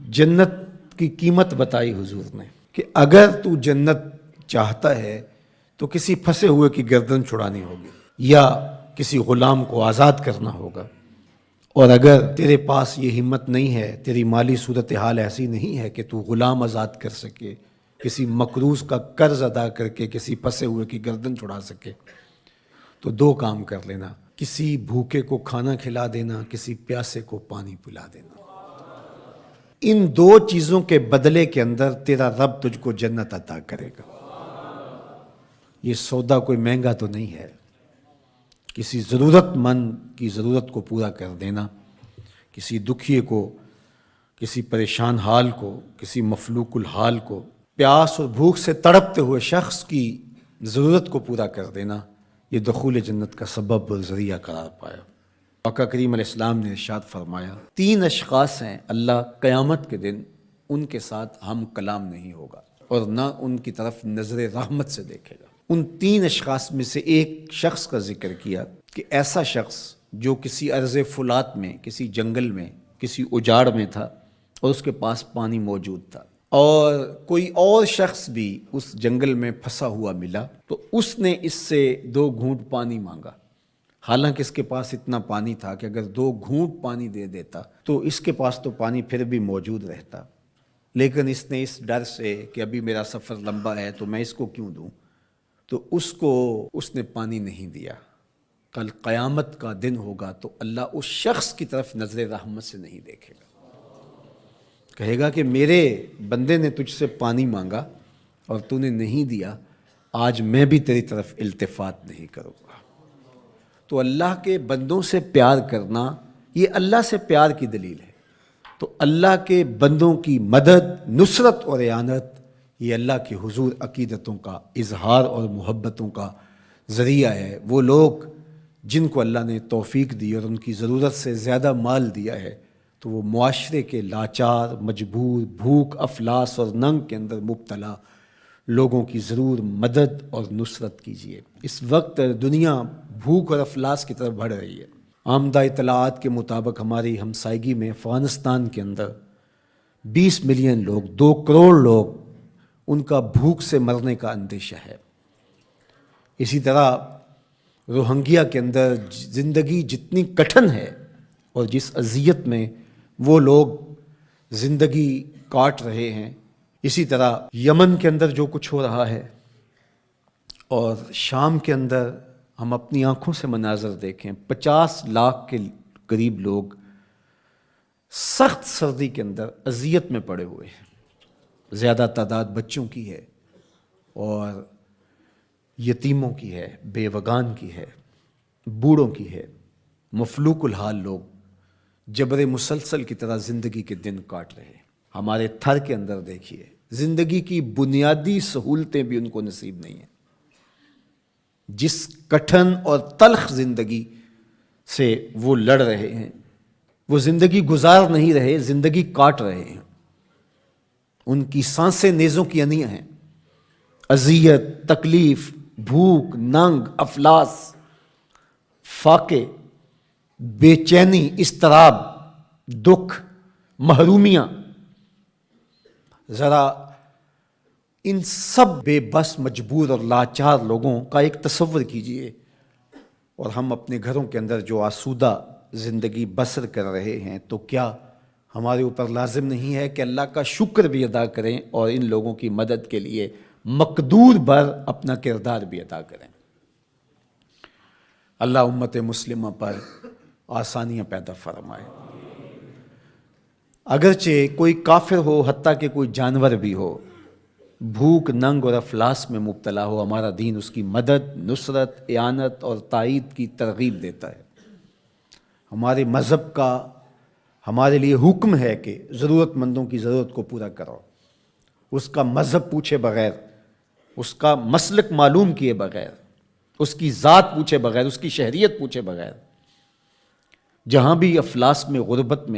جنت کی قیمت بتائی حضور نے کہ اگر تو جنت چاہتا ہے تو کسی پھنسے ہوئے کی گردن چھڑانی ہوگی یا کسی غلام کو آزاد کرنا ہوگا، اور اگر تیرے پاس یہ ہمت نہیں ہے، تیری مالی صورتحال ایسی نہیں ہے کہ تو غلام آزاد کر سکے، کسی مقروض کا قرض ادا کر کے کسی پھنسے ہوئے کی گردن چھڑا سکے، تو دو کام کر لینا، کسی بھوکے کو کھانا کھلا دینا، کسی پیاسے کو پانی پلا دینا۔ ان دو چیزوں کے بدلے کے اندر تیرا رب تجھ کو جنت عطا کرے گا۔ یہ سودا کوئی مہنگا تو نہیں ہے۔ کسی ضرورت مند کی ضرورت کو پورا کر دینا، کسی دکھیے کو، کسی پریشان حال کو، کسی مفلوق الحال کو، پیاس اور بھوک سے تڑپتے ہوئے شخص کی ضرورت کو پورا کر دینا، یہ دخول جنت کا سبب اور ذریعہ قرار پایا۔ آقا کریم علیہ السلام نے ارشاد فرمایا، 3 اشخاص ہیں اللہ قیامت کے دن ان کے ساتھ ہم کلام نہیں ہوگا اور نہ ان کی طرف نظر رحمت سے دیکھے گا۔ ان 3 اشخاص میں سے ایک شخص کا ذکر کیا کہ ایسا شخص جو کسی ارض فلات میں، کسی جنگل میں، کسی اجاڑ میں تھا اور اس کے پاس پانی موجود تھا، اور کوئی اور شخص بھی اس جنگل میں پھنسا ہوا ملا تو اس نے اس سے 2 گھونٹ پانی مانگا، حالانکہ اس کے پاس اتنا پانی تھا کہ اگر 2 گھونٹ پانی دے دیتا تو اس کے پاس تو پانی پھر بھی موجود رہتا، لیکن اس نے اس ڈر سے کہ ابھی میرا سفر لمبا ہے تو میں اس کو کیوں دوں، تو اس نے پانی نہیں دیا۔ کل قیامت کا دن ہوگا تو اللہ اس شخص کی طرف نظر رحمت سے نہیں دیکھے گا، کہے گا کہ میرے بندے نے تجھ سے پانی مانگا اور تو نے نہیں دیا، آج میں بھی تیری طرف التفات نہیں کروں گا۔ تو اللہ کے بندوں سے پیار کرنا یہ اللہ سے پیار کی دلیل ہے۔ تو اللہ کے بندوں کی مدد، نصرت اور اعانت یہ اللہ کے حضور عقیدتوں کا اظہار اور محبتوں کا ذریعہ ہے۔ وہ لوگ جن کو اللہ نے توفیق دی اور ان کی ضرورت سے زیادہ مال دیا ہے تو وہ معاشرے کے لاچار، مجبور، بھوک، افلاس اور ننگ کے اندر مبتلا لوگوں کی ضرور مدد اور نصرت کیجیے۔ اس وقت دنیا بھوک اور افلاس کی طرف بڑھ رہی ہے۔ آمدہ اطلاعات کے مطابق ہماری ہمسائیگی میں افغانستان کے اندر 20 ملین لوگ، 2 کروڑ لوگ، ان کا بھوک سے مرنے کا اندیشہ ہے۔ اسی طرح روہنگیا کے اندر زندگی جتنی کٹھن ہے اور جس اذیت میں وہ لوگ زندگی کاٹ رہے ہیں، اسی طرح یمن کے اندر جو کچھ ہو رہا ہے اور شام کے اندر ہم اپنی آنکھوں سے مناظر دیکھیں، 50 لاکھ کے قریب لوگ سخت سردی کے اندر اذیت میں پڑے ہوئے ہیں۔ زیادہ تعداد بچوں کی ہے اور یتیموں کی ہے، بیوگان کی ہے، بوڑھوں کی ہے، مفلوق الحال لوگ جبر مسلسل کی طرح زندگی کے دن کاٹ رہے ہیں۔ ہمارے تھر کے اندر دیکھیے، زندگی کی بنیادی سہولتیں بھی ان کو نصیب نہیں ہیں۔ جس کٹھن اور تلخ زندگی سے وہ لڑ رہے ہیں، وہ زندگی گزار نہیں رہے، زندگی کاٹ رہے ہیں۔ ان کی سانسیں نیزوں کی انیاں ہیں۔ اذیت، تکلیف، بھوک، ننگ، افلاس، فاقے، بے چینی، اضطراب، دکھ، محرومیاں، ذرا ان سب بے بس، مجبور اور لاچار لوگوں کا ایک تصور کیجئے، اور ہم اپنے گھروں کے اندر جو آسودہ زندگی بسر کر رہے ہیں، تو کیا ہمارے اوپر لازم نہیں ہے کہ اللہ کا شکر بھی ادا کریں اور ان لوگوں کی مدد کے لیے مقدور بھر اپنا کردار بھی ادا کریں؟ اللہ امت مسلمہ پر آسانیاں پیدا فرمائے۔ اگرچہ کوئی کافر ہو، حتیٰ کہ کوئی جانور بھی ہو، بھوک، ننگ اور افلاس میں مبتلا ہو، ہمارا دین اس کی مدد، نصرت، اعانت اور تائید کی ترغیب دیتا ہے۔ ہمارے مذہب کا ہمارے لیے حکم ہے کہ ضرورت مندوں کی ضرورت کو پورا کرو، اس کا مذہب پوچھے بغیر، اس کا مسلک معلوم کیے بغیر، اس کی ذات پوچھے بغیر، اس کی شہریت پوچھے بغیر۔ جہاں بھی افلاس میں، غربت میں